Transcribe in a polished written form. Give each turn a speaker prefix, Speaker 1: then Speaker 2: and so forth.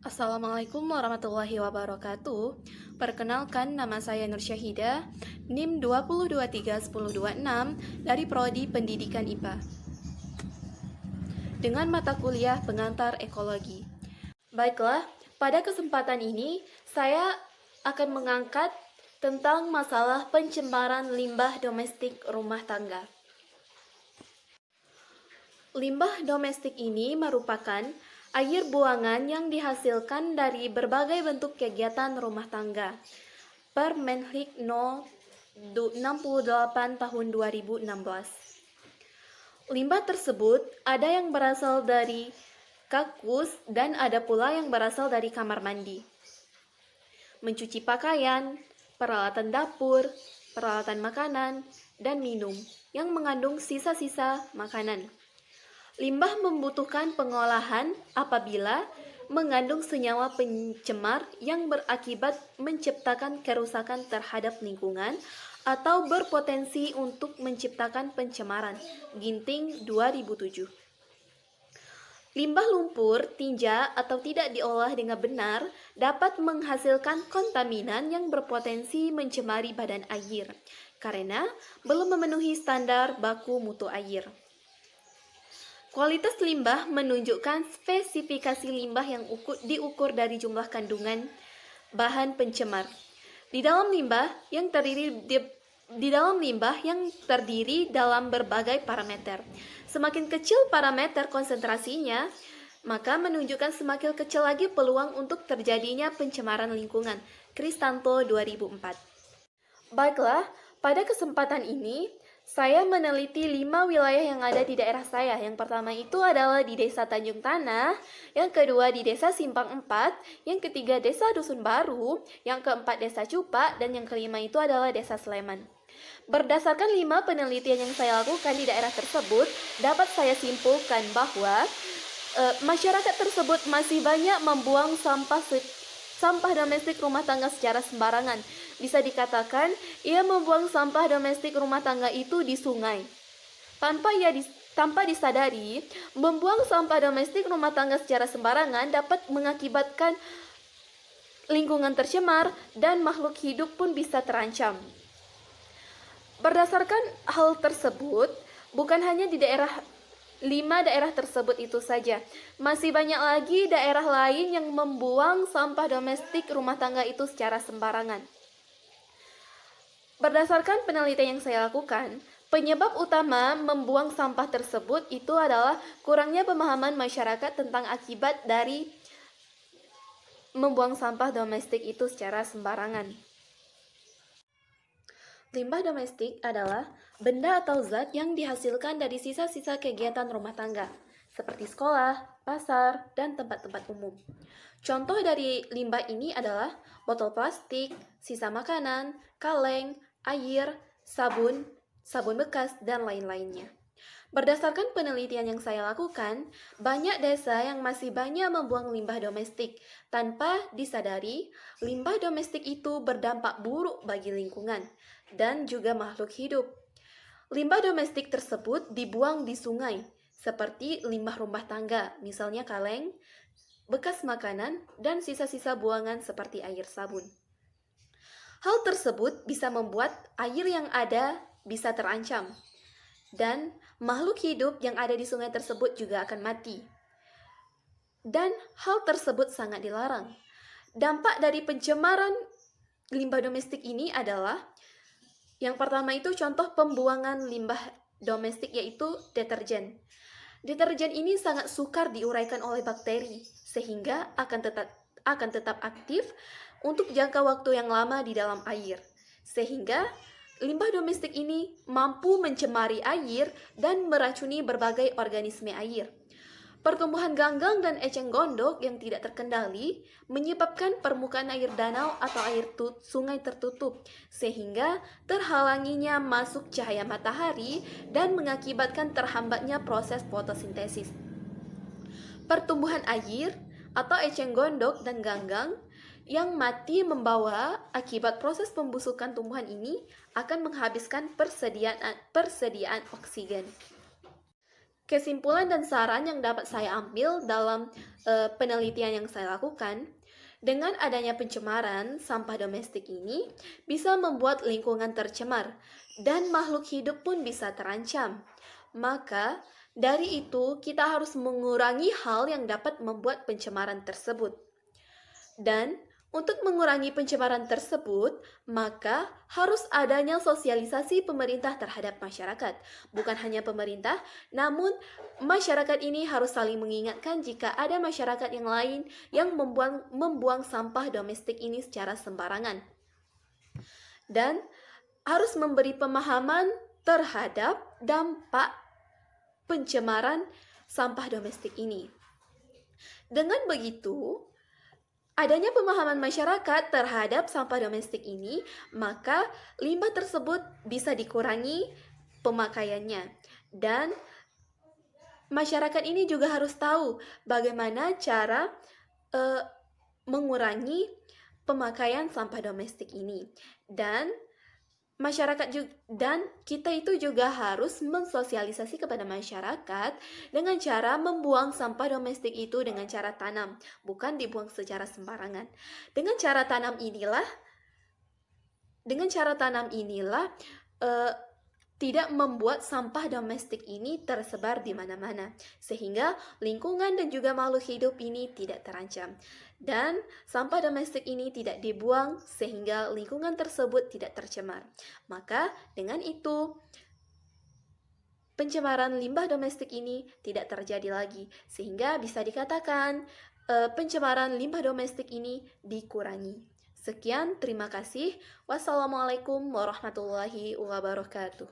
Speaker 1: Assalamualaikum warahmatullahi wabarakatuh. Perkenalkan, nama saya Nur Syahida, NIM 20231026 dari Prodi Pendidikan IPA. Dengan mata kuliah pengantar ekologi. Baiklah, pada kesempatan ini saya akan mengangkat tentang masalah pencemaran limbah domestik rumah tangga. Limbah domestik ini merupakan air buangan yang dihasilkan dari berbagai bentuk kegiatan rumah tangga. Permenhik No. 68 tahun 2016. Limbah tersebut ada yang berasal dari kakus dan ada pula yang berasal dari kamar mandi, mencuci pakaian, peralatan dapur, peralatan makanan, dan minum yang mengandung sisa-sisa makanan. Limbah membutuhkan pengolahan apabila mengandung senyawa pencemar yang berakibat menciptakan kerusakan terhadap lingkungan atau berpotensi untuk menciptakan pencemaran. Ginting 2007. Limbah lumpur, tinja, atau tidak diolah dengan benar dapat menghasilkan kontaminan yang berpotensi mencemari badan air karena belum memenuhi standar baku mutu air. Kualitas limbah menunjukkan spesifikasi limbah yang diukur dari jumlah kandungan bahan pencemar di dalam limbah yang terdiri dalam berbagai parameter. Semakin kecil parameter konsentrasinya, maka menunjukkan semakin kecil lagi peluang untuk terjadinya pencemaran lingkungan. Kristanto 2004. Baiklah, pada kesempatan ini saya meneliti 5 wilayah yang ada di daerah saya. Yang pertama itu adalah di Desa Tanjung Tanah, yang kedua di Desa Simpang 4, yang ketiga Desa Dusun Baru, yang keempat Desa Cupa, dan yang kelima itu adalah Desa Sleman. Berdasarkan 5 penelitian yang saya lakukan di daerah tersebut, dapat saya simpulkan bahwa masyarakat tersebut masih banyak membuang sampah domestik rumah tangga secara sembarangan. Bisa dikatakan, ia membuang sampah domestik rumah tangga itu di sungai. Tanpa disadari, membuang sampah domestik rumah tangga secara sembarangan dapat mengakibatkan lingkungan tercemar dan makhluk hidup pun bisa terancam. Berdasarkan hal tersebut, bukan hanya di 5 daerah tersebut itu saja, masih banyak lagi daerah lain yang membuang sampah domestik rumah tangga itu secara sembarangan. Berdasarkan penelitian yang saya lakukan, penyebab utama membuang sampah tersebut itu adalah kurangnya pemahaman masyarakat tentang akibat dari membuang sampah domestik itu secara sembarangan. Limbah domestik adalah benda atau zat yang dihasilkan dari sisa-sisa kegiatan rumah tangga, seperti sekolah, pasar, dan tempat-tempat umum. Contoh dari limbah ini adalah botol plastik, sisa makanan, kaleng, air, sabun bekas, dan lain-lainnya. Berdasarkan penelitian yang saya lakukan, banyak desa yang masih banyak membuang limbah domestik. Tanpa disadari, limbah domestik itu berdampak buruk bagi lingkungan dan juga makhluk hidup. Limbah domestik tersebut dibuang di sungai, seperti limbah rumah tangga, misalnya kaleng, bekas makanan, dan sisa-sisa buangan seperti air sabun. Hal tersebut bisa membuat air yang ada bisa terancam, dan makhluk hidup yang ada di sungai tersebut juga akan mati. Dan hal tersebut sangat dilarang. Dampak dari pencemaran limbah domestik ini adalah yang pertama itu contoh pembuangan limbah domestik yaitu deterjen. Deterjen ini sangat sukar diuraikan oleh bakteri sehingga akan tetap aktif untuk jangka waktu yang lama di dalam air. Sehingga limbah domestik ini mampu mencemari air dan meracuni berbagai organisme air. Pertumbuhan ganggang dan eceng gondok yang tidak terkendali menyebabkan permukaan air danau atau air sungai tertutup, sehingga terhalanginya masuk cahaya matahari dan mengakibatkan terhambatnya proses fotosintesis. Pertumbuhan air atau eceng gondok dan ganggang yang mati membawa akibat proses pembusukan tumbuhan ini akan menghabiskan persediaan oksigen. Kesimpulan dan saran yang dapat saya ambil dalam penelitian yang saya lakukan, dengan adanya pencemaran sampah domestik ini bisa membuat lingkungan tercemar dan makhluk hidup pun bisa terancam. Maka, dari itu kita harus mengurangi hal yang dapat membuat pencemaran tersebut. Dan untuk mengurangi pencemaran tersebut, maka harus adanya sosialisasi pemerintah terhadap masyarakat. Bukan hanya pemerintah, namun masyarakat ini harus saling mengingatkan jika ada masyarakat yang lain yang membuang sampah domestik ini secara sembarangan. Dan harus memberi pemahaman terhadap dampak pencemaran sampah domestik ini. Dengan begitu, adanya pemahaman masyarakat terhadap sampah domestik ini, maka limbah tersebut bisa dikurangi pemakaiannya. Dan masyarakat ini juga harus tahu bagaimana cara mengurangi pemakaian sampah domestik ini. Dan kita itu juga harus mensosialisasi kepada masyarakat dengan cara membuang sampah domestik itu dengan cara tanam, bukan dibuang secara sembarangan. Dengan cara tanam inilah tidak membuat sampah domestik ini tersebar di mana-mana, sehingga lingkungan dan juga makhluk hidup ini tidak terancam. Dan sampah domestik ini tidak dibuang sehingga lingkungan tersebut tidak tercemar. Maka dengan itu, pencemaran limbah domestik ini tidak terjadi lagi, sehingga bisa dikatakan pencemaran limbah domestik ini dikurangi. Sekian, terima kasih. Wassalamualaikum warahmatullahi wabarakatuh.